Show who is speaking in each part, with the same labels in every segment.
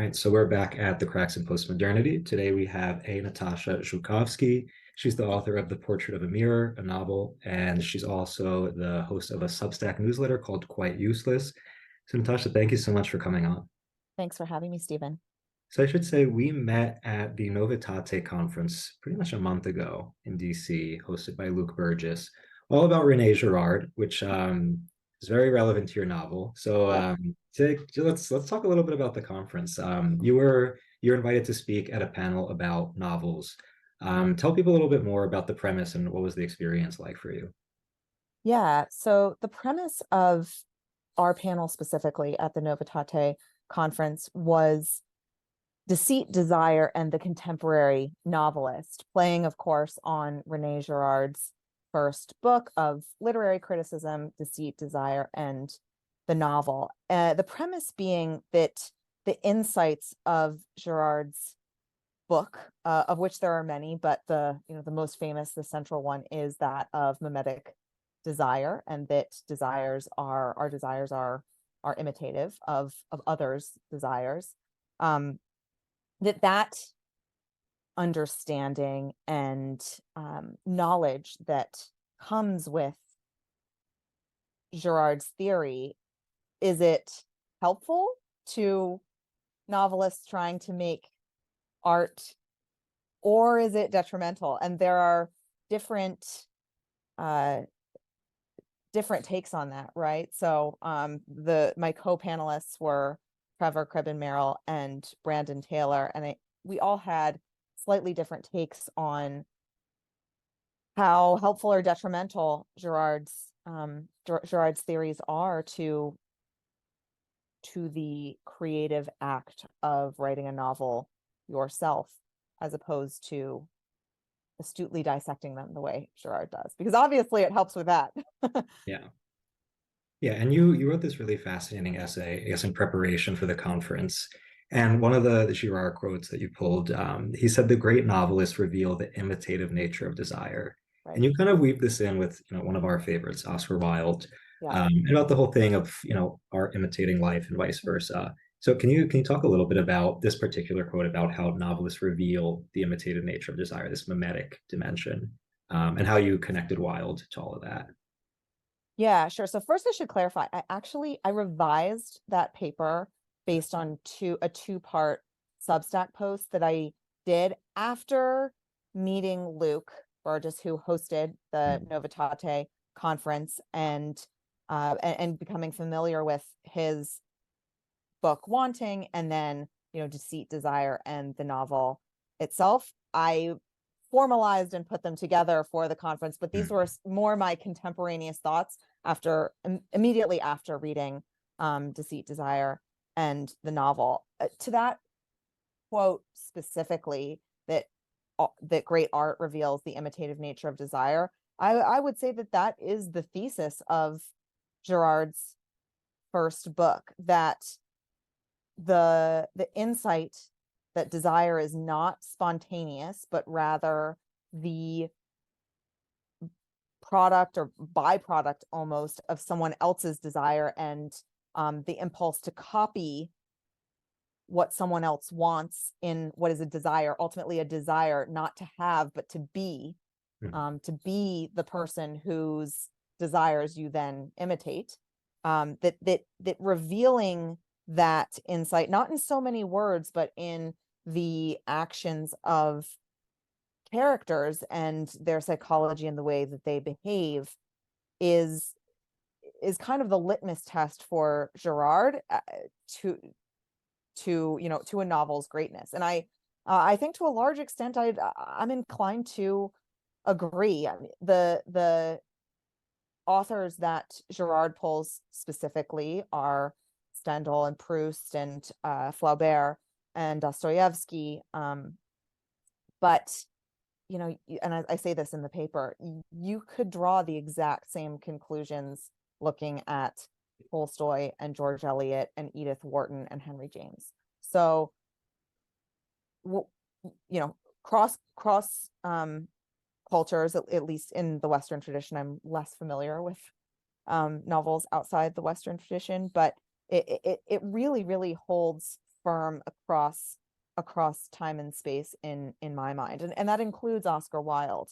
Speaker 1: right, so we're back at the Cracks in Postmodernity. Today we have a Natasha Joukovsky. She's the author of The Portrait of a Mirror, a novel, and she's also the host of a Substack newsletter called Quite Useless. So Natasha, thank you so much for coming on.
Speaker 2: Thanks for having me, Stephen.
Speaker 1: So I should say we met at the Novitate Conference pretty much a month ago in DC, hosted by Luke Burgess, all about Rene Girard, which is very relevant to your novel. So
Speaker 2: Yep.
Speaker 1: let's talk a little bit about the conference. You were invited to speak at a panel about novels. Tell people a little bit more about the premise and what was the experience like for you.
Speaker 2: Yeah. So the premise of our panel specifically at the Novitate conference was deceit, desire, and the contemporary novelist, playing, of course, on Rene Girard's first book of literary criticism, Deceit, Desire, and the novel. The premise being that the insights of Girard's book, of which there are many, but the most famous, the central one, is that of mimetic desire, and that our desires are imitative of others' desires. That understanding and knowledge that comes with Girard's theory, is it helpful to novelists trying to make art, or is it detrimental? And there are different uh, different takes on that, right? So my co-panelists were Trevor Cribben-Merrill and Brandon Taylor, and we all had slightly different takes on how helpful or detrimental Girard's theories are to the creative act of writing a novel yourself, as opposed to astutely dissecting them the way Girard does, because obviously it helps with that.
Speaker 1: Yeah. Yeah, and you wrote this really fascinating essay, I guess, in preparation for the conference. And one of the Girard quotes that you pulled, he said, "The great novelists reveal the imitative nature of desire."
Speaker 2: Right.
Speaker 1: And you kind of weave this in with, one of our favorites, Oscar Wilde,
Speaker 2: Yeah.
Speaker 1: about the whole thing of, art imitating life and vice versa. So can you talk a little bit about this particular quote about how novelists reveal the imitative nature of desire, this mimetic dimension, and how you connected Wilde to all of that?
Speaker 2: Yeah, sure. So first I should clarify, I revised that paper based on a two-part Substack post that I did after meeting Luke Burgess, who hosted the
Speaker 1: Mm.
Speaker 2: Novitate conference, and becoming familiar with his book Wanting, and then Deceit, Desire, and the novel itself. I formalized and put them together for the conference, but these were more my contemporaneous thoughts immediately after reading Deceit, Desire, and the novel. To that quote specifically, that great art reveals the imitative nature of desire, I would say that is the thesis of Girard's first book, that the insight that desire is not spontaneous, but rather the product or byproduct almost of someone else's desire, and the impulse to copy what someone else wants in what is a desire, ultimately a desire not to have, but to be the person whose desires you then imitate. That revealing that insight, not in so many words, but in the actions of characters and their psychology and the way that they behave, is kind of the litmus test for Girard, to a novel's greatness. And I think to a large extent I'm inclined to agree. I mean, the authors that Girard pulls specifically are Stendhal and Proust and Flaubert and Dostoevsky. But and I say this in the paper, you could draw the exact same conclusions looking at Tolstoy and George Eliot and Edith Wharton and Henry James. So, cross cultures, at least in the Western tradition. I'm less familiar with novels outside the Western tradition, but it really, really holds firm across time and space in my mind, and that includes Oscar Wilde.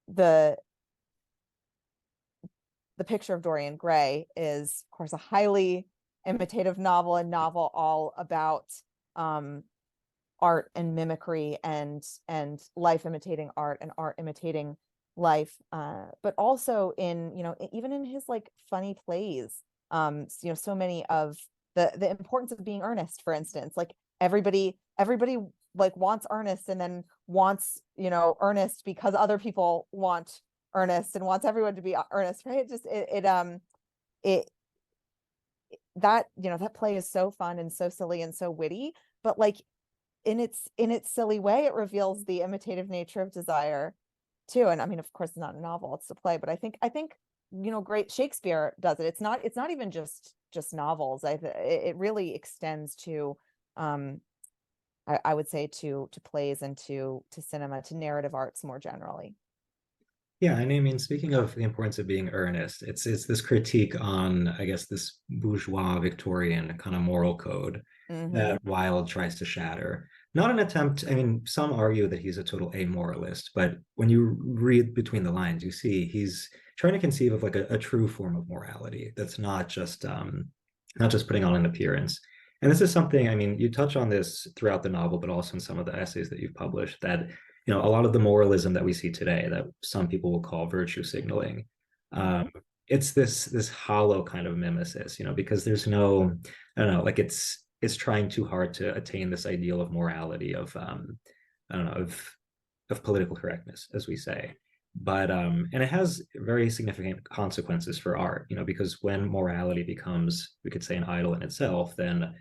Speaker 2: The Picture of Dorian Gray is, of course, a highly imitative novel, a novel all about art and mimicry and life imitating art and art imitating life, but also in, even in his like funny plays, so many of the importance of being earnest, for instance, like everybody like wants earnest and then wants, earnest because other people want earnest and wants everyone to be earnest, right? It that, that play is so fun and so silly and so witty, but like in its silly way, it reveals the imitative nature of desire too. And I mean, of course, it's not a novel, it's a play, but I think great Shakespeare does it. It's not even just novels. It really extends to I would say to plays and to cinema, to narrative arts more generally.
Speaker 1: Yeah, and I mean, speaking of the importance of being earnest, it's this critique on, I guess, this bourgeois Victorian kind of moral code that Wilde tries to shatter. Not an attempt, I mean, some argue that he's a total amoralist, but when you read between the lines, you see he's trying to conceive of like a true form of morality that's not just putting on an appearance. And this is something, I mean, you touch on this throughout the novel, but also in some of the essays that you've published, that a lot of the moralism that we see today that some people will call virtue signaling, it's this hollow kind of mimesis, because there's no, I don't know, like it's trying too hard to attain this ideal of morality, of I don't know, of political correctness, as we say. But and it has very significant consequences for art, because when morality becomes, we could say, an idol in itself, then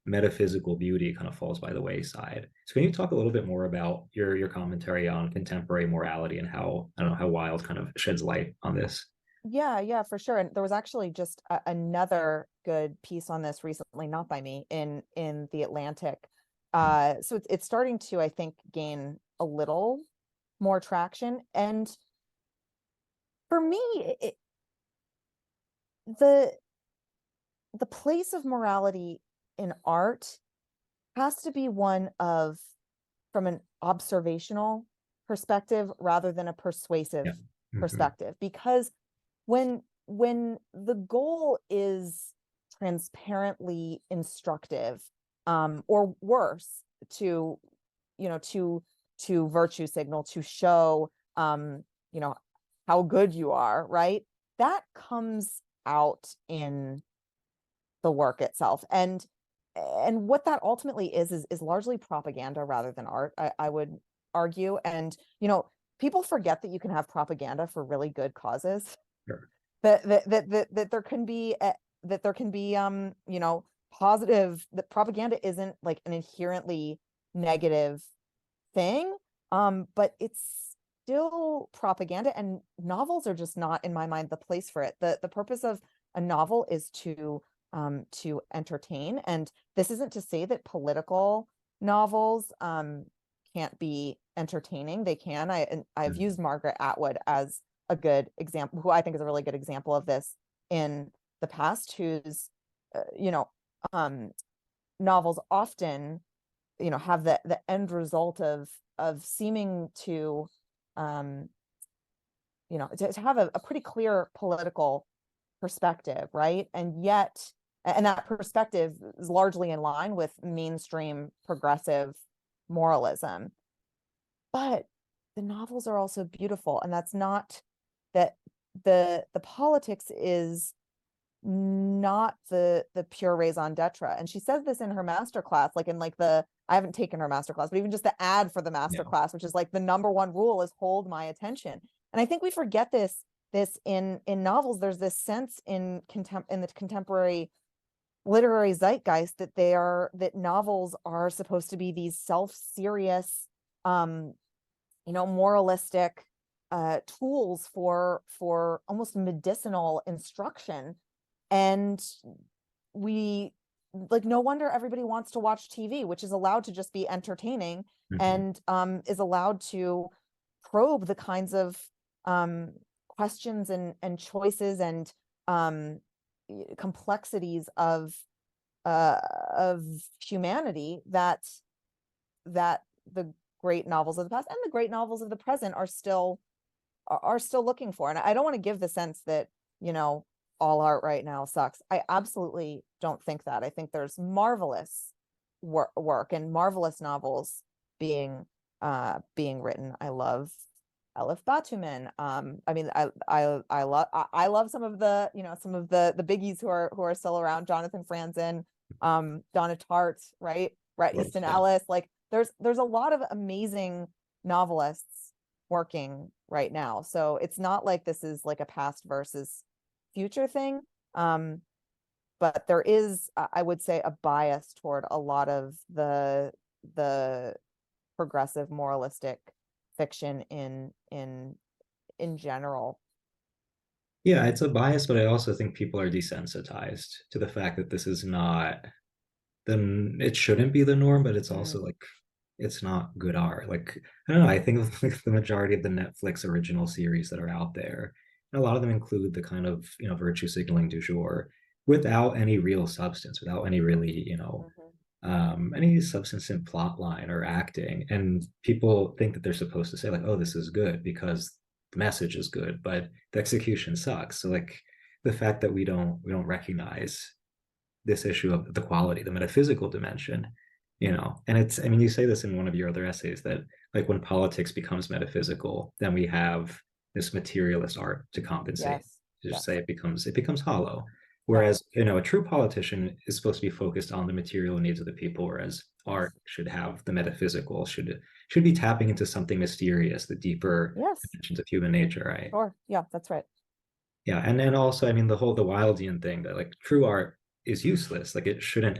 Speaker 1: metaphysical beauty kind of falls by the wayside. So can you talk a little bit more about your commentary on contemporary morality and how, I don't know, how Wilde kind of sheds light on this?
Speaker 2: Yeah, for sure. And there was actually just another good piece on this recently, not by me, in the Atlantic. So it's starting to, I think, gain a little more traction. And for me, the place of morality in art has to be one of, from an observational perspective rather than a persuasive perspective, because when the goal is transparently instructive, or worse, to virtue signal, to show how good you are, right, that comes out in the work itself. And what that ultimately is largely propaganda rather than art, I would argue. And people forget that you can have propaganda for really good causes.
Speaker 1: Sure.
Speaker 2: That there can be positive, that propaganda isn't like an inherently negative thing, but it's still propaganda, and novels are just not, in my mind, the place for it. The purpose of a novel is to entertain. And this isn't to say that political novels can't be entertaining. They can. I've used Margaret Atwood as a good example, who I think is a really good example of this in the past, whose novels often have the end result of seeming to to have a pretty clear political perspective, right? And yet, and that perspective is largely in line with mainstream progressive moralism. But the novels are also beautiful, and that's not that the politics is not the pure raison d'etre. And she says this in her masterclass, like in like I haven't taken her masterclass, but even just the ad for the masterclass, which is like the number one rule is hold my attention. And I think we forget this in novels. There's this sense in the contemporary literary zeitgeist that novels are supposed to be these self-serious, moralistic tools for almost medicinal instruction. And we, like, no wonder everybody wants to watch TV, which is allowed to just be entertaining, and is allowed to probe the kinds of questions and choices and complexities of of humanity that the great novels of the past and the great novels of the present are still looking for. And I don't want to give the sense that, all art right now sucks. I absolutely don't think that. I think there's marvelous work and marvelous novels being written. I love Elif Batuman. I mean, I love some of the, some of the biggies who are still around. Jonathan Franzen, Donna Tartt, right? Bret Easton Ellis. Like there's a lot of amazing novelists working right now. So it's not like this is like a past versus future thing. But there is, I would say, a bias toward a lot of the progressive moralistic fiction in general.
Speaker 1: Yeah, it's a bias, but I also think people are desensitized to the fact that this is not then it shouldn't be the norm, but it's also like it's not good art. Like I don't know, I think of like the majority of the Netflix original series that are out there, and a lot of them include the kind of virtue signaling du jour without any real substance, without any really any substance in plot line or acting. And people think that they're supposed to say like, oh, this is good because the message is good, but the execution sucks. So like the fact that we don't recognize this issue of the quality, the metaphysical dimension, and it's, I mean, you say this in one of your other essays that like when politics becomes metaphysical, then we have this materialist art to compensate.
Speaker 2: Yes.
Speaker 1: To just
Speaker 2: Yes.
Speaker 1: say it becomes hollow. Whereas, a true politician is supposed to be focused on the material needs of the people, whereas art should have the metaphysical, should be tapping into something mysterious, the deeper dimensions of human nature, right?
Speaker 2: Sure. Yeah, that's right.
Speaker 1: Yeah, and then also, I mean, the Wildean thing that like true art is useless. Like it it shouldn't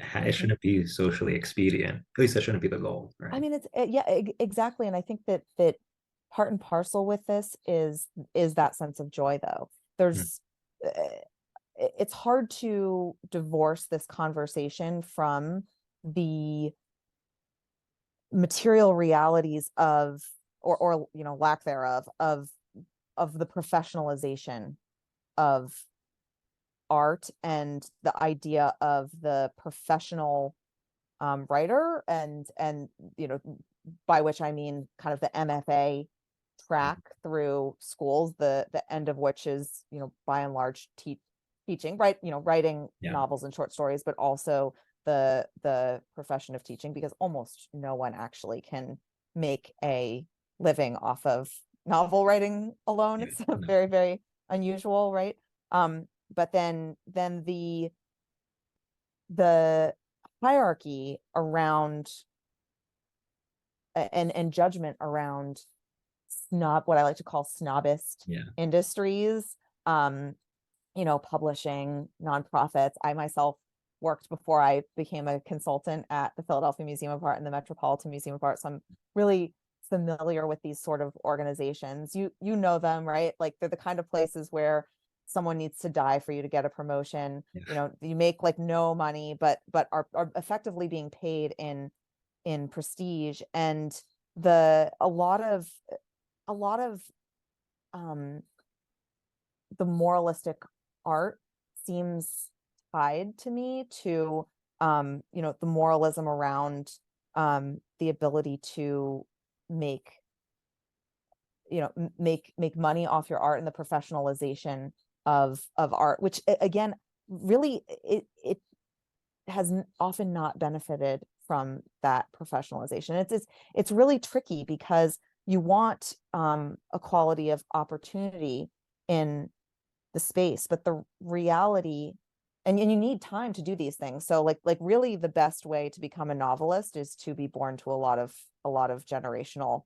Speaker 1: be socially expedient. At least that shouldn't be the goal,
Speaker 2: I
Speaker 1: right?
Speaker 2: mean, it's exactly. And I think that part and parcel with this is that sense of joy, though.
Speaker 1: Mm.
Speaker 2: There's it's hard to divorce this conversation from the material realities of or lack thereof of the professionalization of art and the idea of the professional writer and by which I mean kind of the MFA track through schools, the end of which is by and large teaching, right? Writing novels and short stories, but also the profession of teaching, because almost no one actually can make a living off of novel writing alone. It's very, very unusual, right? But then the hierarchy around and judgment around what I like to call snobbist industries, publishing, nonprofits. I myself worked before I became a consultant at the Philadelphia Museum of Art and the Metropolitan Museum of Art. So I'm really familiar with these sort of organizations. You know them, right? Like they're the kind of places where someone needs to die for you to get a promotion. You make like no money, but are effectively being paid in prestige. And a lot of the moralistic art seems tied to me to the moralism around the ability to make money off your art and the professionalization of art, which again really it has often not benefited from that professionalization. It's really tricky because you want equality of opportunity in the space, but the reality, and you need time to do these things. So like really the best way to become a novelist is to be born to a lot of generational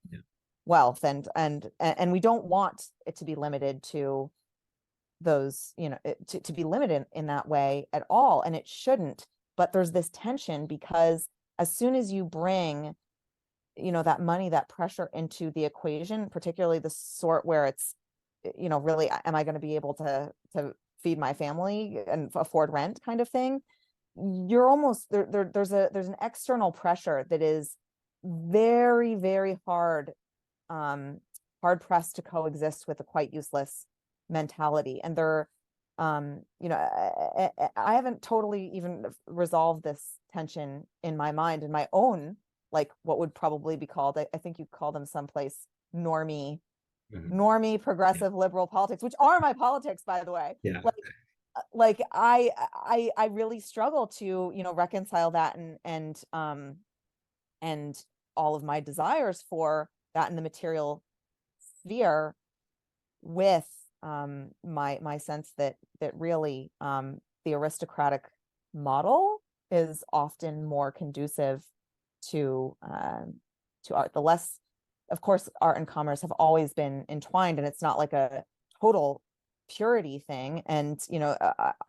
Speaker 2: wealth, and we don't want it to be limited to those, to be limited in that way at all, and it shouldn't. But there's this tension because as soon as you bring that money, that pressure into the equation, particularly the sort where it's really, am I going to be able to feed my family and afford rent kind of thing, you're almost there's an external pressure that is very, very hard pressed to coexist with a quite useless mentality. And You know, I haven't totally even resolved this tension in my mind, in my own, like what would probably be called, I think you call them someplace normie,
Speaker 1: Mhm. Yeah.
Speaker 2: progressive liberal politics, which are my politics, by the way.
Speaker 1: Yeah.
Speaker 2: Like I really struggle to, you know, reconcile that and all of my desires for that in the material sphere with my sense that really the aristocratic model is often more conducive to art. The less, of course, art and commerce have always been entwined, and it's not like a total purity thing. And you know,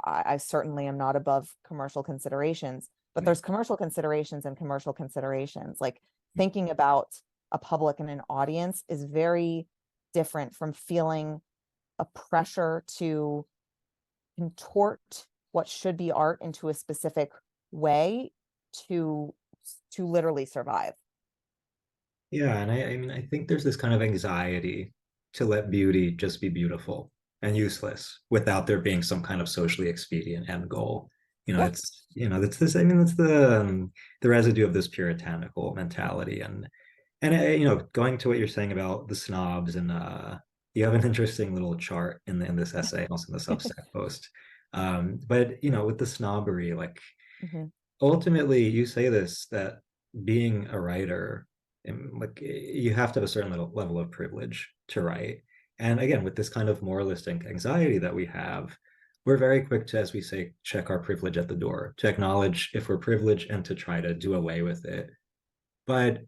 Speaker 2: I certainly am not above commercial considerations, but
Speaker 1: Yeah.
Speaker 2: there's commercial considerations and commercial considerations. Like thinking about a public and an audience is very different from feeling a pressure to contort what should be art into a specific way to literally survive.
Speaker 1: Yeah, and I mean, I think there's this kind of anxiety to let beauty just be beautiful and useless without there being some kind of socially expedient end goal.
Speaker 2: Yeah.
Speaker 1: It's this. I mean, it's the residue of this puritanical mentality, and going to what you're saying about the snobs, and you have an interesting little chart in this essay, and also in the Substack post. But with the snobbery, like
Speaker 2: Mhm.
Speaker 1: ultimately you say this, that being a writer, and like you have to have a certain level of privilege to write. And again, with this kind of moralistic anxiety that we have, we're very quick to, as we say, check our privilege at the door, to acknowledge if we're privileged and to try to do away with it. But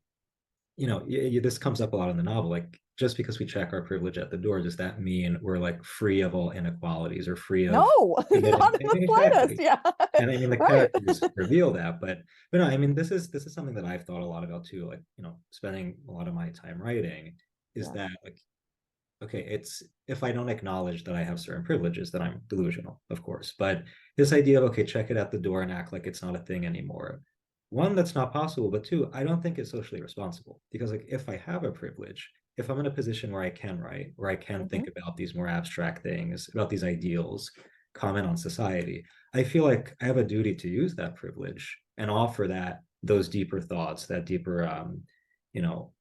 Speaker 1: this comes up a lot in the novel. Like, just because we check our privilege at the door, does that mean we're like free of all inequalities or free of
Speaker 2: No,
Speaker 1: committing?
Speaker 2: not in the slightest.
Speaker 1: Exactly.
Speaker 2: Yeah.
Speaker 1: And I mean, the
Speaker 2: Right.
Speaker 1: characters reveal that, but no, I mean, this is something that I've thought a lot about too. Like, spending a lot of my time writing, is
Speaker 2: Yeah.
Speaker 1: that like, okay, it's if I don't acknowledge that I have certain privileges, then I'm delusional, of course. But this idea of, okay, check it at the door and act like it's not a thing anymore. One, that's not possible, but two, I don't think it's socially responsible, because like if I have a privilege, if I'm in a position where I can write, where I can
Speaker 2: Hmm.
Speaker 1: think about these more abstract things, about these ideals, comment on society, I feel like I have a duty to use that privilege and offer those deeper thoughts, that deeper you know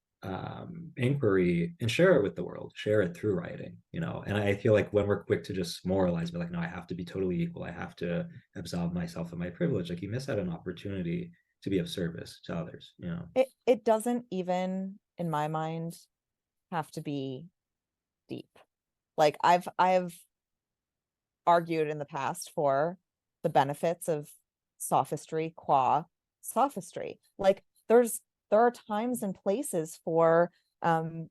Speaker 1: inquiry, and share it with the world, share it through writing. And I feel like when we're quick to just moralize, but like, no, I have to be totally equal, I have to absolve myself of my privilege, like you miss out an opportunity to be of service to others.
Speaker 2: It doesn't even, in my mind, have to be deep. Like I've argued in the past for the benefits of sophistry qua sophistry. Like there are times and places for um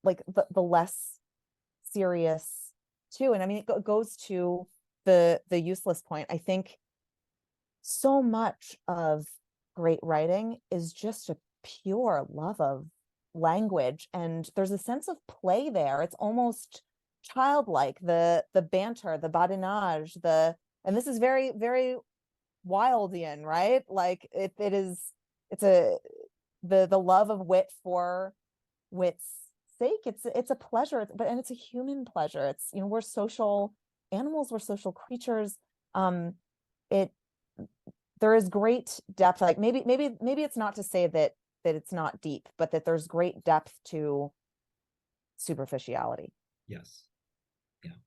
Speaker 2: like the less serious too. And I mean it goes to the useless point. I think so much of great writing is just a pure love of language, and there's a sense of play there. It's almost childlike, the banter, the badinage, and this is very very Wildean, right? Like it is, it's a the love of wit for wit's sake. It's a pleasure, and it's a human pleasure. It's, you know, we're social animals, we're social creatures. It There is great depth. Like maybe it's not to say that it's not deep, but that there's great depth to superficiality.
Speaker 1: Yes. Yeah.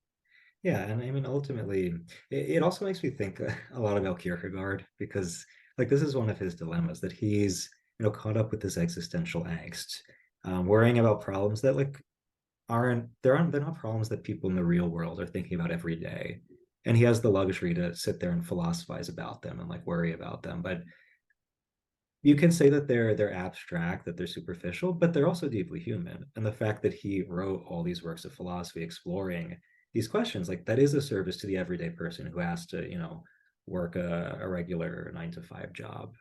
Speaker 1: Yeah, and I mean, ultimately, it also makes me think a lot about Kierkegaard, because like this is one of his dilemmas, that he's caught up with this existential angst, worrying about problems that like they're not problems that people in the real world are thinking about every day, and he has the luxury to sit there and philosophize about them and like worry about them. But you can say that they're abstract, that they're superficial, but they're also deeply human. And the fact that he wrote all these works of philosophy exploring these questions, like that is a service to the everyday person who has to, work a regular 9 to 5 job.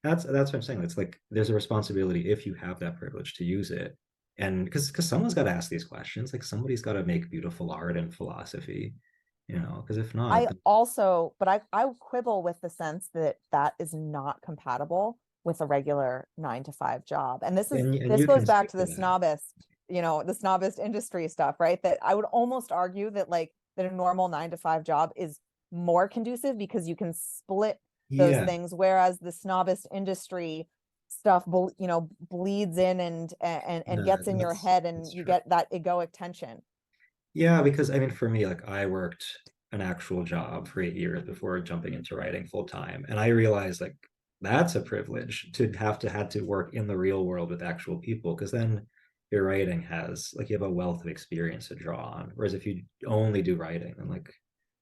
Speaker 1: That's what I'm saying. It's like there's a responsibility, if you have that privilege, to use it. And because someone's got to ask these questions, like somebody's got to make beautiful art and philosophy, because if not,
Speaker 2: I also, but I quibble with the sense that that is not compatible with a regular 9 to 5 job. And
Speaker 1: and
Speaker 2: this
Speaker 1: you
Speaker 2: goes
Speaker 1: can
Speaker 2: back
Speaker 1: speak
Speaker 2: to
Speaker 1: to
Speaker 2: the
Speaker 1: that.
Speaker 2: snobist the snobist industry stuff, right? That I would almost argue that like that a normal 9 to 5 job is more conducive because you can split those
Speaker 1: Yeah,
Speaker 2: things, whereas the snobist industry stuff bleeds in and
Speaker 1: no,
Speaker 2: gets in your head,
Speaker 1: that's
Speaker 2: and you
Speaker 1: true.
Speaker 2: get that egoic tension.
Speaker 1: Yeah, because I mean, for me, like I worked an actual job for 8 years before jumping into writing full time, and I realized like that's a privilege to have to had to work in the real world with actual people, because then your writing has like you have a wealth of experience to draw on. Whereas if you only do writing, then like,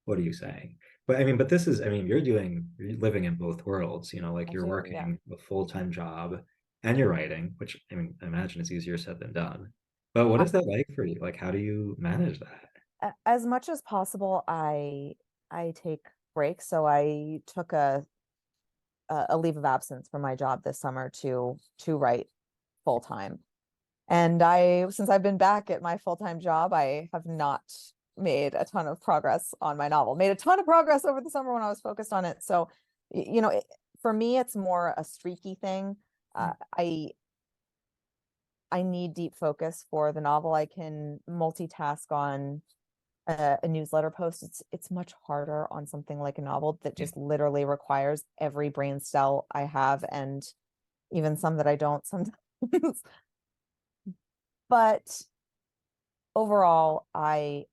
Speaker 1: what are you saying? But I mean, but this is, I mean, you're living in both worlds, like
Speaker 2: I
Speaker 1: you're
Speaker 2: do, yeah.
Speaker 1: working a full-time job and you're writing, which I mean, I imagine it's easier said than done. But what is that like for you? Like, how do you manage that?
Speaker 2: As much as possible, I take breaks. So I took a leave of absence from my job this summer to write full time. And since I've been back at my full-time job, I have not made a ton of progress on my novel. Made a ton of progress over the summer when I was focused on it. So, for me, it's more a streaky thing. Uh, I I need deep focus for the novel. I can multitask on a newsletter post. It's much harder on something like a novel that
Speaker 1: Yeah.
Speaker 2: just literally requires every brain cell I have, and even some that I don't sometimes. But overall, I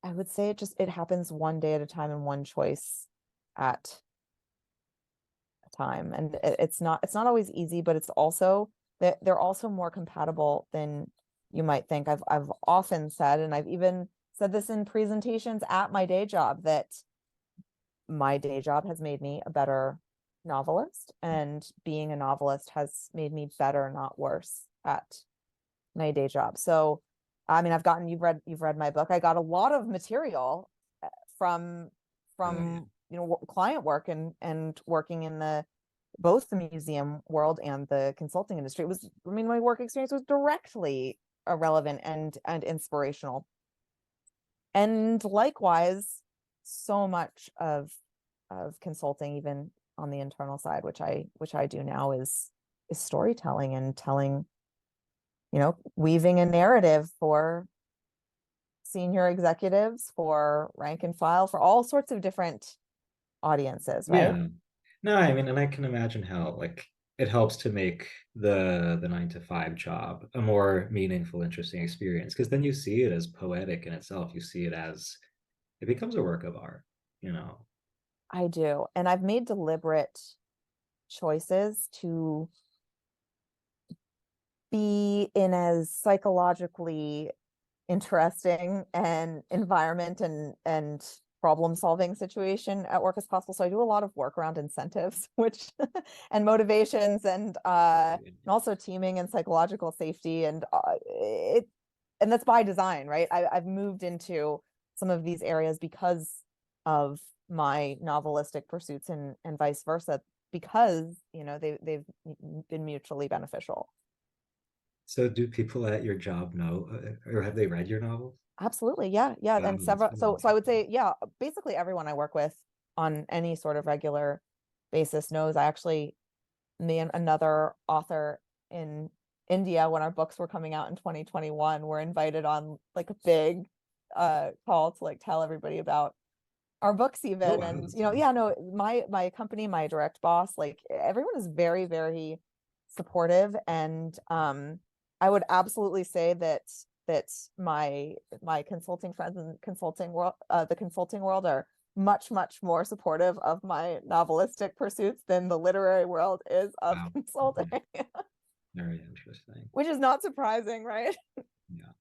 Speaker 2: would say it happens one day at a time and one choice at a time. And it's not always easy, but it's also that they're also more compatible than you might think. I've often said, and I've even said this in presentations at my day job, that my day job has made me a better novelist, and being a novelist has made me better, not worse, at my day job. So, I mean, you've read my book. I got a lot of material from
Speaker 1: Oh, yeah.
Speaker 2: client work and working in both the museum world and the consulting industry. My work experience was directly relevant and inspirational. And likewise, so much of consulting, even on the internal side, which I do now, is storytelling and telling, weaving a narrative for senior executives, for rank and file, for all sorts of different audiences, right?
Speaker 1: Yeah. No, I mean, and I can imagine how like it helps to make the 9 to 5 job a more meaningful, interesting experience, because then you see it as poetic in itself. You see it as it becomes a work of art, you know.
Speaker 2: I do. And I've made deliberate choices to be in as psychologically interesting and environment and problem solving situation at work as possible. So I do a lot of work around incentives, which and motivations, and also teaming and psychological safety, and that's by design, right? I've moved into some of these areas because of my novelistic pursuits, and vice versa, because they've been mutually beneficial.
Speaker 1: So do people at your job know, or have they read your novels?
Speaker 2: Absolutely. Yeah. Yeah.
Speaker 1: Wow,
Speaker 2: And
Speaker 1: that's
Speaker 2: several,
Speaker 1: really
Speaker 2: so I would
Speaker 1: interesting.
Speaker 2: say, yeah, basically everyone I work with on any sort of regular basis knows. Me and another author in India, when our books were coming out in 2021, were invited on like a big call to like tell everybody about our books
Speaker 1: Oh,
Speaker 2: even.
Speaker 1: wow,
Speaker 2: And,
Speaker 1: that's
Speaker 2: yeah,
Speaker 1: awesome.
Speaker 2: no, my company, my direct boss, like everyone is very, very supportive. And I would absolutely say that my consulting friends in the consulting world are much, much more supportive of my novelistic pursuits than the literary world is of
Speaker 1: Wow.
Speaker 2: consulting,
Speaker 1: Very interesting.
Speaker 2: which is not surprising, right?
Speaker 1: Yeah.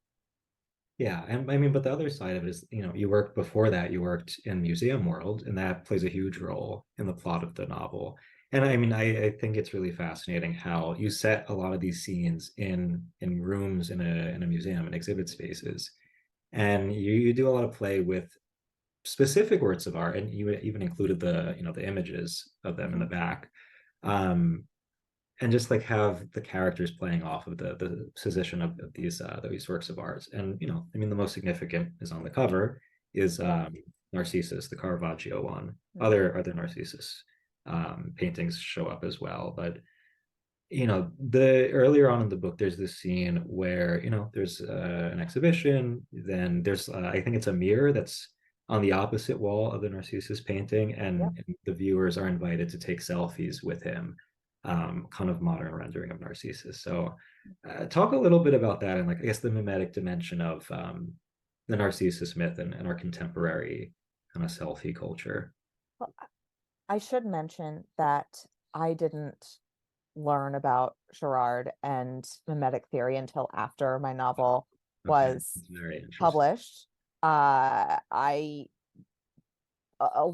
Speaker 1: Yeah, and I mean, but the other side of it is, you worked before that, you worked in museum world, and that plays a huge role in the plot of the novel. And I mean, I think it's really fascinating how you set a lot of these scenes in rooms in a museum and exhibit spaces, and you do a lot of play with specific works of art, and you even included the images of them in the
Speaker 2: Mhm.
Speaker 1: back. Um, and just like have the characters playing off of the position of these works of art. And I mean, the most significant is on the cover is
Speaker 2: Yeah.
Speaker 1: Narcissus, the Caravaggio one.
Speaker 2: Mhm.
Speaker 1: Other Narcissus paintings show up as well, but the earlier on in the book, there's this scene where, there's an exhibition, then there's, I think it's a mirror that's on the opposite wall of the Narcissus painting,
Speaker 2: Yep.
Speaker 1: and the viewers are invited to take selfies with him, kind of modern rendering of Narcissus. So, talk a little bit about that, and like, I guess the mimetic dimension of the Narcissus myth and our contemporary kind of selfie culture.
Speaker 2: Well, I should mention that I didn't learn about Girard and mimetic theory until after my novel
Speaker 1: Okay,
Speaker 2: was
Speaker 1: it's very interesting.
Speaker 2: published. I uh,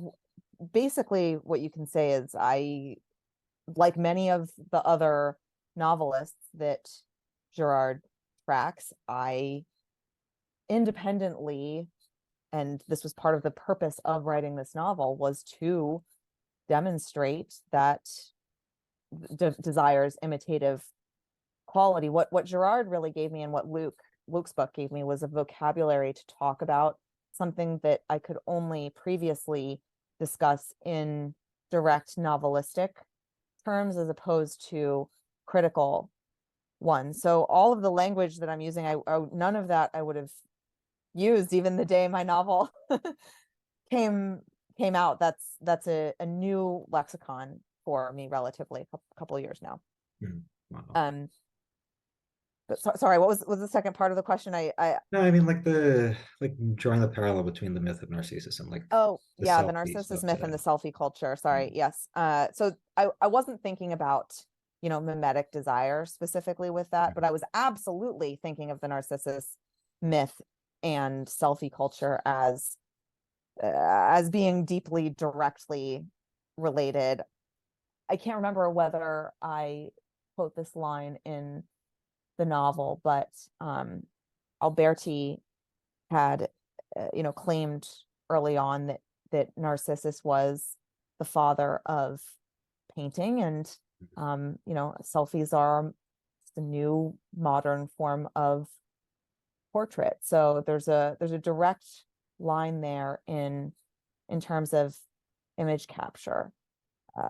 Speaker 2: basically what you can say is like many of the other novelists that Girard tracks, I independently, and this was part of the purpose of writing this novel, was to demonstrate that desire's imitative quality. What Girard really gave me, and what Luke's book gave me, was a vocabulary to talk about something that I could only previously discuss in direct novelistic terms as opposed to critical ones. So all of the language that I'm using, none of that I would have used even the day my novel came out. That's a new lexicon for me, relatively a couple of years now.
Speaker 1: Wow.
Speaker 2: But sorry, what was the second part of the question? I
Speaker 1: No, I mean, like drawing the parallel between the myth of Narcissus and like
Speaker 2: Oh
Speaker 1: the
Speaker 2: yeah, the
Speaker 1: selfie
Speaker 2: Narcissus
Speaker 1: stuff
Speaker 2: myth and
Speaker 1: today.
Speaker 2: the selfie culture. Sorry, yes. So I wasn't thinking about, mimetic desire specifically with that, but I was absolutely thinking of the Narcissus myth and selfie culture as being deeply directly related. I can't remember whether I quote this line in the novel, but Alberti had claimed early on that Narcissus was the father of painting, and selfies are the new modern form of portrait. So there's a direct line there in terms of image capture.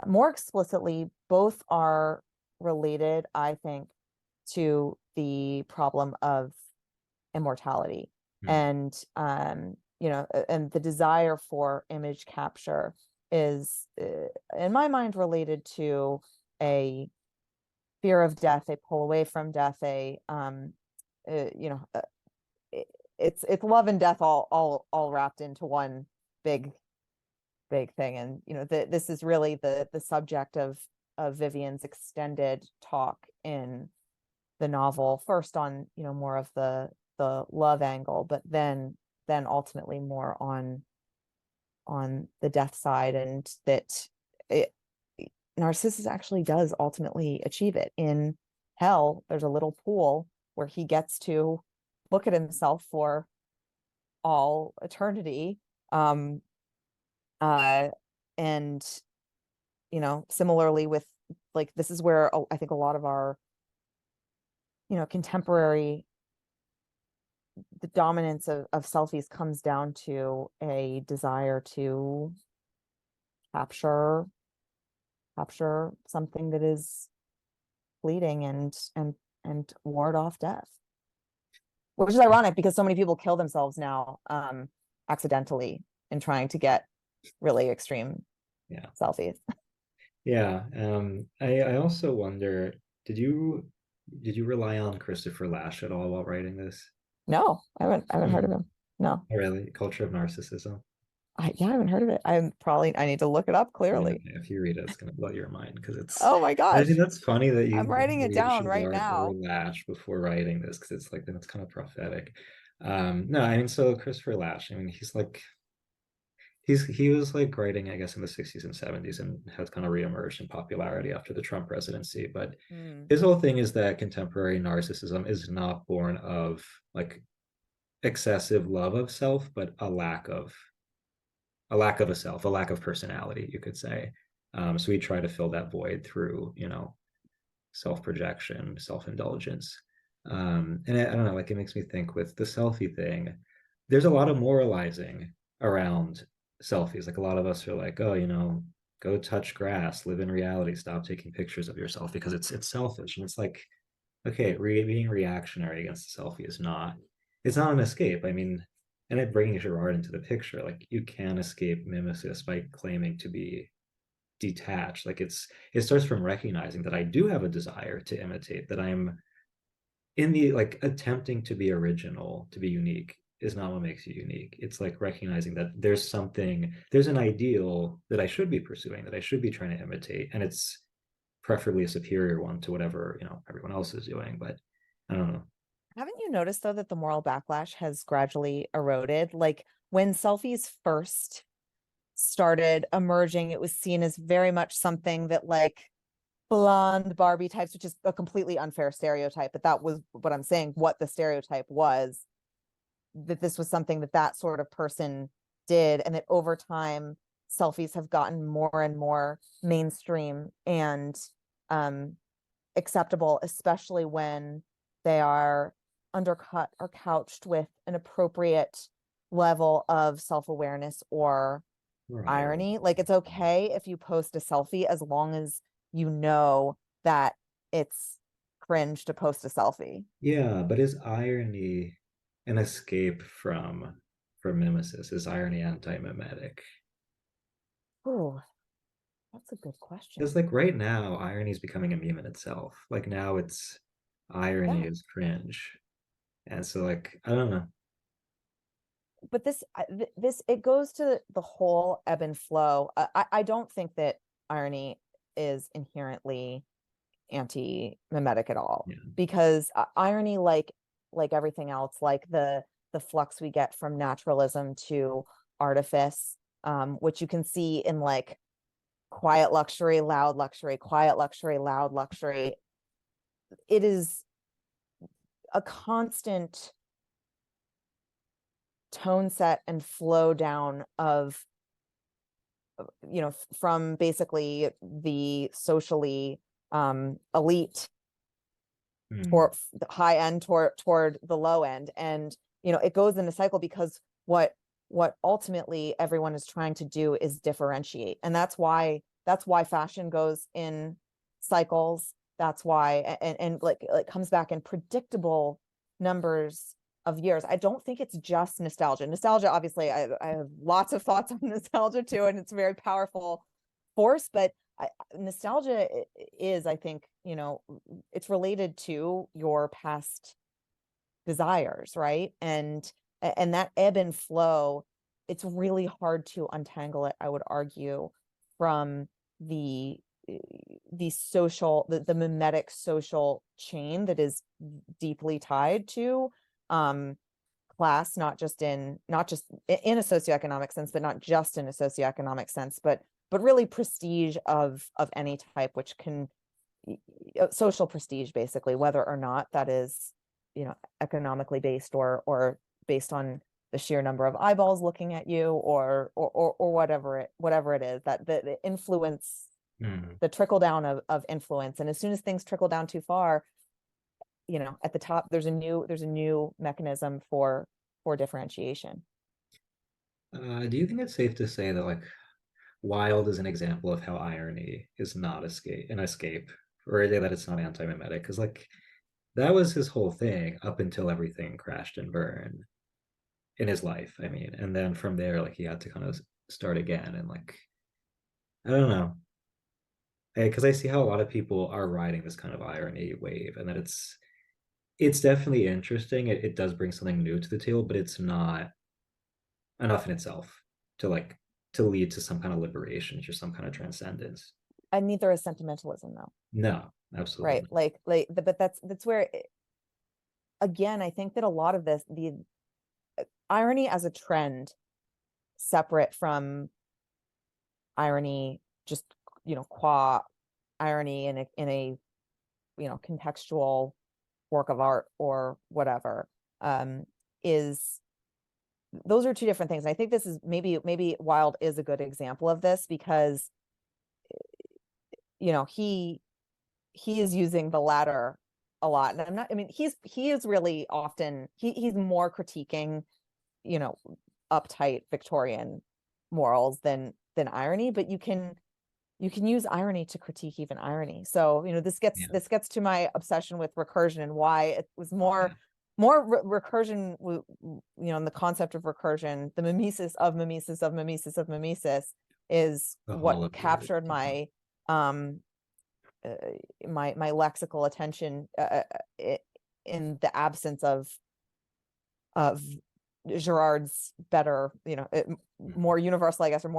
Speaker 2: More explicitly, both are related, I think, to the problem of immortality,
Speaker 1: Mm.
Speaker 2: and and the desire for image capture is in my mind related to a fear of death, a pull away from death, a you know it's love and death all wrapped into one big thing. And this is really the subject of Vivian's extended talk in the novel, first on more of the love angle, but then ultimately more on the death side, and that it, Narcissus actually does ultimately achieve it. In hell, there's a little pool where he gets to look at himself for all eternity. um and similarly with, like, this is where I think a lot of our contemporary, the dominance of selfies comes down to a desire to capture something that is fleeting, and ward off death, which is ironic because so many people kill themselves now accidentally in trying to get really extreme
Speaker 1: Yeah.
Speaker 2: selfies.
Speaker 1: Yeah. I also wonder, did you rely on Christopher Lasch at all while writing this?
Speaker 2: No, I haven't heard of
Speaker 1: Hmm.
Speaker 2: him. No.
Speaker 1: Oh, really? Culture of Narcissism.
Speaker 2: Yeah, I haven't heard of it. I need to look it up
Speaker 1: Yeah,
Speaker 2: clearly.
Speaker 1: if you read it, it's gonna blow your mind because it's.
Speaker 2: Oh my
Speaker 1: I mean,
Speaker 2: gosh,
Speaker 1: that's funny that
Speaker 2: I'm
Speaker 1: you
Speaker 2: writing it
Speaker 1: read
Speaker 2: down right
Speaker 1: Girard or
Speaker 2: now.
Speaker 1: Lash before writing this because it's like then it's kind of prophetic. No, I mean, so Christopher Lash. I mean, he was like writing, I guess, in the 60s and 70s, and has kind of reemerged in popularity after the Trump presidency. But
Speaker 2: Mm.
Speaker 1: his whole thing is that contemporary narcissism is not born of like excessive love of self, but a lack of a self, a lack of personality, you could say. So we try to fill that void through, self-projection, self-indulgence. And I don't know, like it makes me think with the selfie thing, there's a lot of moralizing around selfies. Like a lot of us are like, oh, go touch grass, live in reality, stop taking pictures of yourself because it's selfish. And it's like, okay, being reactionary against the selfie is not, it's not an escape. I mean, and it bringing Girard into the picture, like you can escape mimesis by claiming to be detached. Like it starts from recognizing that I do have a desire to imitate, that I'm in the like attempting to be original, to be unique is not what makes you unique. It's like recognizing that there's something, there's an ideal that I should be pursuing, that I should be trying to imitate, and it's preferably a superior one to whatever, everyone else is doing. But I don't know.
Speaker 2: Haven't you noticed though that the moral backlash has gradually eroded? Like when selfies first started emerging, it was seen as very much something that like blonde Barbie types, which is a completely unfair stereotype, but that was what I'm saying, what the stereotype was, that this was something that that sort of person did, and that over time selfies have gotten more and more mainstream and acceptable, especially when they are undercut or couched with an appropriate level of self-awareness or
Speaker 1: Right.
Speaker 2: irony. Like it's okay if you post a selfie as long as you know that it's cringe to post a selfie.
Speaker 1: Yeah, but is irony an escape from mimesis? Is irony anti-mimetic?
Speaker 2: Oh, that's a good question.
Speaker 1: Because like right now, irony is becoming a meme in itself. Like now it's irony
Speaker 2: Yeah.
Speaker 1: is cringe. And so like, I don't know.
Speaker 2: But this it goes to the whole ebb and flow. I don't think that irony is inherently anti-mimetic at all,
Speaker 1: Yeah.
Speaker 2: because irony, like everything else, like the flux we get from naturalism to artifice, which you can see in like quiet luxury, loud luxury, quiet luxury, loud luxury. It is a constant tone set and flow down of, from basically the socially elite
Speaker 1: Hmm.
Speaker 2: or the high end toward the low end. And it goes in a cycle, because what ultimately everyone is trying to do is differentiate. And that's why fashion goes in cycles. That's why, and like it comes back in predictable numbers of years. I don't think it's just nostalgia. Nostalgia, obviously, I have lots of thoughts on nostalgia too, and it's a very powerful force. But nostalgia is, I think, it's related to your past desires, right? And that ebb and flow, it's really hard to untangle it, I would argue, from the the mimetic social chain that is deeply tied to class, not just in a socioeconomic sense, but not just in a socioeconomic sense, but really prestige of any type, which can social prestige, basically, whether or not that is economically based or based on the sheer number of eyeballs looking at you, or whatever it is, that the influence,
Speaker 1: Hmm.
Speaker 2: the trickle down of influence. And as soon as things trickle down too far, at the top there's a new mechanism for differentiation.
Speaker 1: Do you think it's safe to say that like Wilde is an example of how irony is not an escape, or that it's not anti-mimetic? Because like that was his whole thing up until everything crashed and burned in his life. I mean, and then from there, like he had to kind of start again, and like I don't know, because I see how a lot of people are riding this kind of irony wave, and that it's definitely interesting. It does bring something new to the table, but it's not enough in itself to like to lead to some kind of liberation or some kind of transcendence.
Speaker 2: And neither is sentimentalism, though.
Speaker 1: No, absolutely
Speaker 2: Right,
Speaker 1: not.
Speaker 2: but that's where again, I think that a lot of the irony as a trend, separate from irony, just qua irony in a contextual work of art or whatever, is, those are two different things. And I think this is maybe Wilde is a good example of this, because he is using the latter a lot. And he is really often he's more critiquing you know uptight Victorian morals than irony. But you can use irony to critique even irony. So, this
Speaker 1: Yeah,
Speaker 2: gets to my obsession with recursion and why it was
Speaker 1: yeah,
Speaker 2: recursion, and the concept of recursion, the mimesis of mimesis of mimesis of mimesis is
Speaker 1: the
Speaker 2: what
Speaker 1: whole of the
Speaker 2: captured my um uh, my lexical attention, in the absence of Girard's better,
Speaker 1: Mhm.
Speaker 2: more universal, I guess, or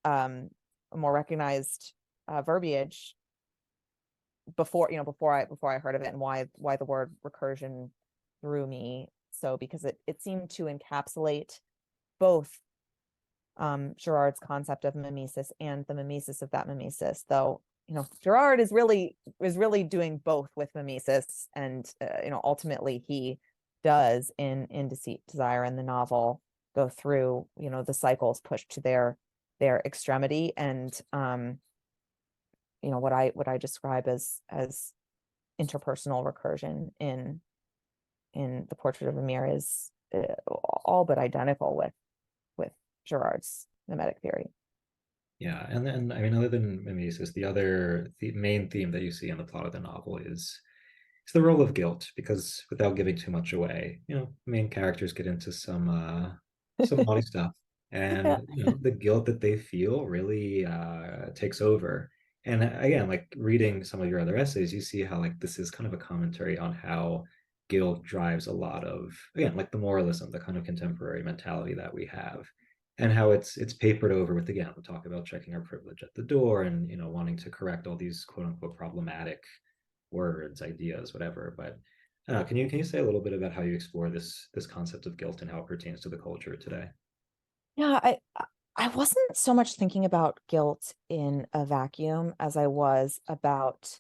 Speaker 2: um, more recognized verbiage before I heard of it, and why the word recursion threw me so, because it seemed to encapsulate both Girard's concept of mimesis and the mimesis of that mimesis, though Girard is really doing both with mimesis, and ultimately he does in Deceit, Desire, in the novel, go through the cycles pushed to their extremity, and what I describe as interpersonal recursion in the Portrait of Amir is all but identical with Girard's mimetic theory.
Speaker 1: Yeah, and then I mean, other than mimesis, the main theme that you see in the plot of the novel is it's the role of guilt, because without giving too much away, main characters get into some naughty stuff,
Speaker 2: Yeah.
Speaker 1: and the guilt that they feel really takes over. And again, like reading some of your other essays, you see how like this is kind of a commentary on how guilt drives a lot of, again, like the moralism, the kind of contemporary mentality that we have, and how it's papered over with, again, we talk about checking our privilege at the door, and wanting to correct all these quote unquote problematic words, ideas, whatever. But can you say a little bit about how you explore this concept of guilt and how it pertains to the culture today?
Speaker 2: Yeah, I wasn't so much thinking about guilt in a vacuum as I was about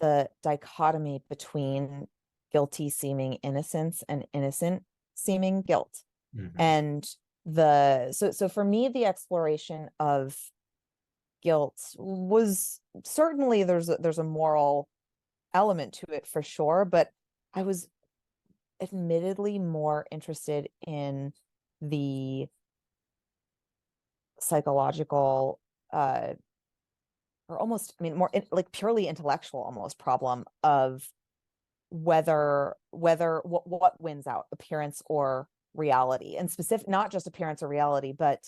Speaker 2: the dichotomy between guilty seeming innocence and innocent seeming guilt.
Speaker 1: Hmm.
Speaker 2: And so for me, the exploration of guilt was certainly, there's a moral element to it for sure, but I was admittedly more interested in the psychological, uh or almost, I mean, more like purely intellectual almost problem of whether what wins out, appearance or reality, and specific, not just appearance or reality, but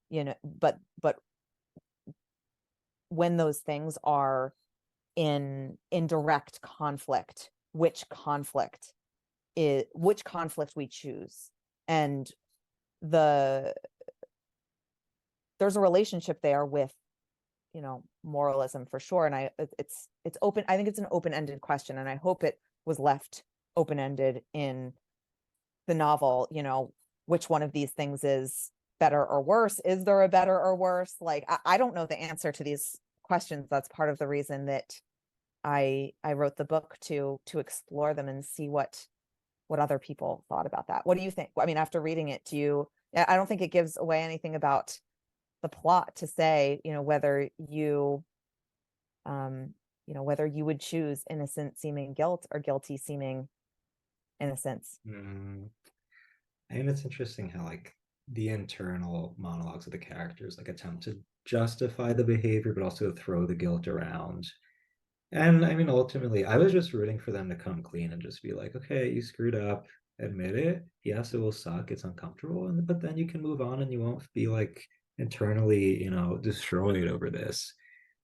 Speaker 2: but when those things are in direct conflict, which conflict we choose. And the there's a relationship there with moralism for sure. And it's open. I think it's an open-ended question, and I hope it was left open-ended in the novel. Which one of these things is better or worse? Is there a better or worse? Like, I don't know the answer to these questions. That's part of the reason that I wrote the book, to explore them and see what other people thought about that. What do you think? I mean, after reading it, I don't think it gives away anything about the plot to say, whether you would choose innocent seeming guilt or guilty seeming innocence.
Speaker 1: Mm. I mean, it's interesting how like the internal monologues of the characters like attempt to justify the behavior, but also throw the guilt around. And I mean, ultimately, I was just rooting for them to come clean and just be like, okay, you screwed up, admit it. Yes, it will suck. It's uncomfortable. But then you can move on and you won't be like internally, destroyed over this.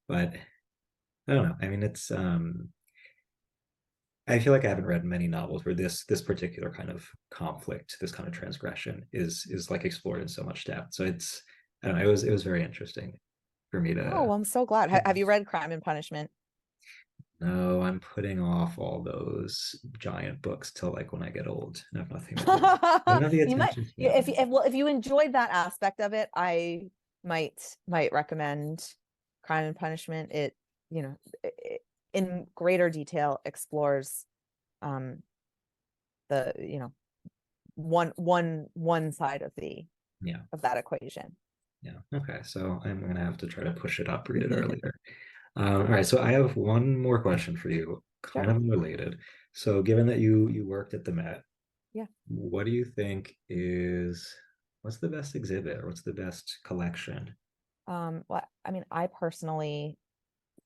Speaker 1: But I don't know. I mean, I feel like I haven't read many novels where this particular kind of conflict, this kind of transgression is like explored in so much depth. So I don't know, it was very interesting for me
Speaker 2: Oh,
Speaker 1: to.
Speaker 2: I'm so glad. Have you read Crime and Punishment?
Speaker 1: No, I'm putting off all those giant books till like when I get old and have nothing to do. I don't have the
Speaker 2: You might,
Speaker 1: attention
Speaker 2: if,
Speaker 1: span.
Speaker 2: well, if you enjoyed that aspect of it, I might recommend Crime and Punishment. It, you know, in greater detail explores um the, one side
Speaker 1: Yeah,
Speaker 2: of that equation.
Speaker 1: yeah. Okay, so I'm gonna have to try to push it up, read it earlier. All right, so I have one more question for you, kind
Speaker 2: Sure.
Speaker 1: of unrelated. So, given that you worked at the Met,
Speaker 2: Yeah.
Speaker 1: what do you think is what's the best exhibit or what's the best collection
Speaker 2: Well, I mean, I personally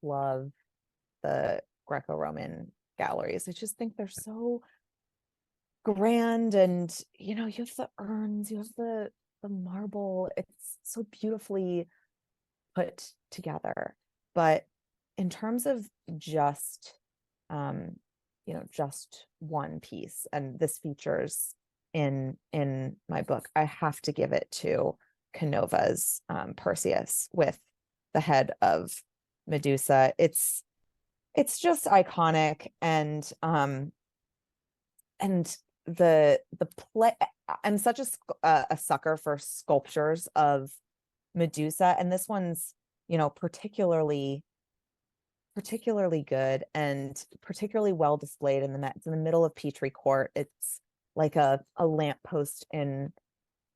Speaker 2: love the Greco-Roman galleries. I just think they're so grand, and you have the urns, you have the marble. It's so beautifully put together. But in terms of just just one piece, and this features in my book, I have to give it to Canova's Perseus with the head of Medusa. It's just iconic, and the play. I'm such a sucker for sculptures of Medusa, and this one's particularly good and particularly well displayed in the Met. It's in the middle of Petrie Court. It's like a lamppost in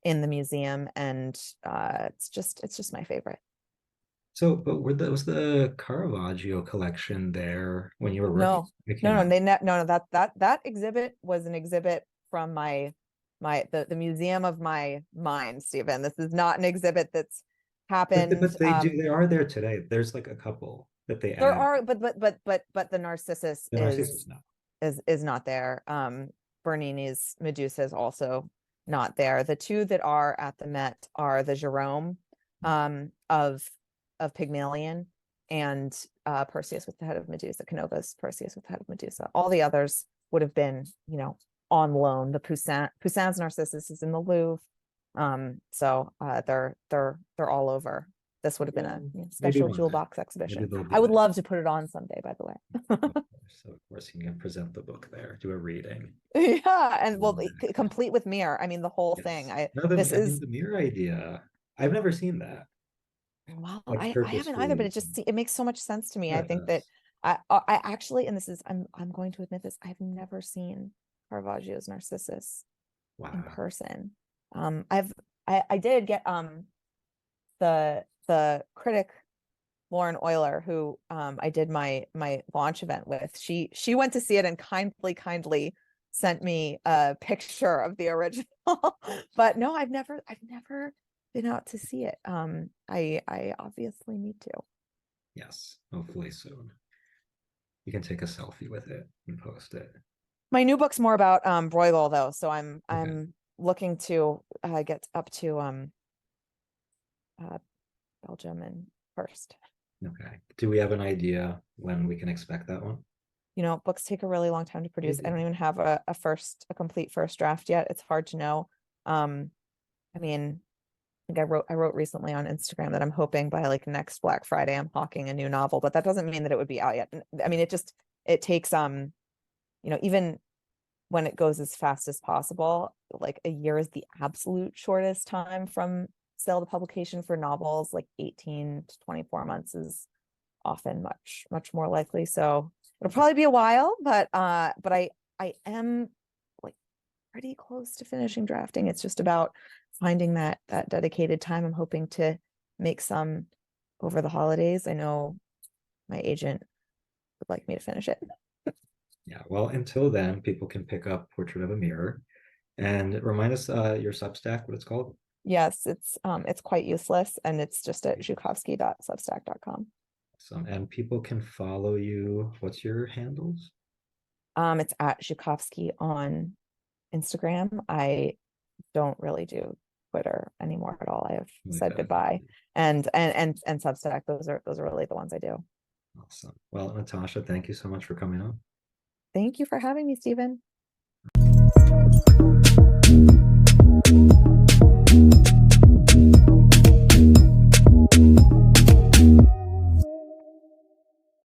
Speaker 2: the museum, and it's just my favorite.
Speaker 1: So, but was the Caravaggio collection there when you were working?
Speaker 2: No, that exhibit was an exhibit from the museum of my mind, Stephen. This is not an exhibit that's happened.
Speaker 1: But they are there today. There's like a couple that they
Speaker 2: There
Speaker 1: add.
Speaker 2: are, but the Narcissus
Speaker 1: The Narcissus
Speaker 2: is not there. Bernini's Medusa is also not there. The two that are at the Met are the Jerome of Pygmalion, and Perseus with the head of Medusa, Canova's Perseus with the head of Medusa. All the others would have been, on loan. The Poussin's Narcissus is in the Louvre. So they're all over. This would have been a special jewel box exhibition. I would love to put it on someday, by the way.
Speaker 1: So of course you can present the book there, do a reading.
Speaker 2: Yeah, and well, complete with mirror. I mean, the whole thing.
Speaker 1: The mirror idea. I've never seen that.
Speaker 2: Well, I haven't either, but it makes so much sense to me. I think that I actually, and this is I'm going to admit this, I've never seen Caravaggio's Narcissus in person. I did get the critic Lauren Euler, who I did my launch event with. She went to see it and kindly sent me a picture of the original. But no, I've never been out to see it. I obviously need to.
Speaker 1: Yes, hopefully soon. You can take a selfie with it and post it.
Speaker 2: My new book's more about Bruegel, though, so I'm looking to get up to Belgium and first.
Speaker 1: Okay. Do we have an idea when we can expect that one?
Speaker 2: Books take a really long time to produce. I don't even have a complete first draft yet. It's hard to know. I mean, I think I wrote recently on Instagram that I'm hoping by like next Black Friday I'm hawking a new novel, but that doesn't mean that it would be out yet. I mean, it takes even when it goes as fast as possible, like a year is the absolute shortest time from sale to publication for novels. Like 18 to 24 months is often much more likely. So it'll probably be a while, but I am like pretty close to finishing drafting. It's just about finding that dedicated time. I'm hoping to make some over the holidays. I know my agent would like me to finish it.
Speaker 1: Yeah, well, until then, people can pick up Portrait of a Mirror. And remind us your Substack, what it's called.
Speaker 2: Yes, it's quite useless, and it's just at joukovsky.substack.com.
Speaker 1: Awesome. And people can follow you. What's your handles?
Speaker 2: It's at Joukovsky on Instagram. I don't really do Twitter anymore at all. I have said goodbye. And Substack. Those are really the ones I do.
Speaker 1: Awesome. Well, Natasha, thank you so much for coming on.
Speaker 2: Thank you for having me, Stephen.